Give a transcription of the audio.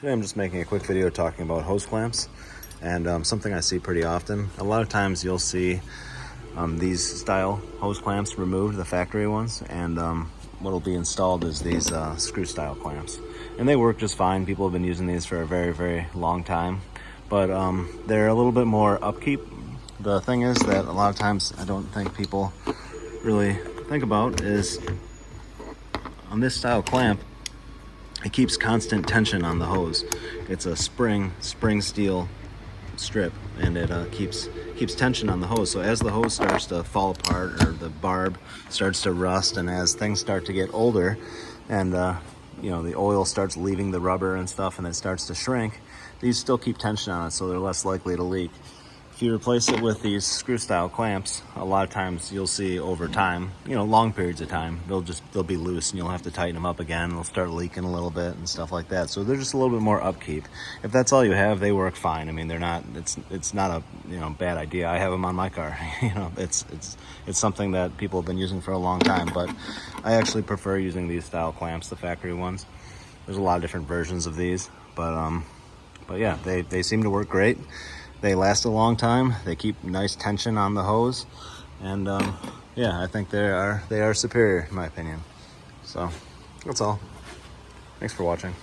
Today I'm just making a quick video talking about hose clamps, and something I see pretty often. A lot of times you'll see these style hose clamps removed, the factory ones, and what'll be installed is these screw style clamps. And they work just fine. People have been using these for a very, very long time, but they're a little bit more upkeep. The thing is that a lot of times I don't think people really think about is on this style clamp, it keeps constant tension on the hose. It's a spring steel strip, and it keeps tension on the hose. So as the hose starts to fall apart, or the barb starts to rust, and as things start to get older, and you know, the oil starts leaving the rubber and stuff, and it starts to shrink, these still keep tension on it, so they're less likely to leak. If you replace it with these screw style clamps, a lot of times you'll see over time, you know, long periods of time, they'll be loose and you'll have to tighten them up again. They'll start leaking a little bit and stuff like that. So they're just a little bit more upkeep. If that's all you have, they work fine. I mean, they're not, it's not a, you know, bad idea. I have them on my car. You know, it's something that people have been using for a long time, but I actually prefer using these style clamps, the factory ones. There's a lot of different versions of these, but yeah, they seem to work great. They last a long time. They keep nice tension on the hose, and yeah, I think they are superior in my opinion. So that's all. Thanks for watching.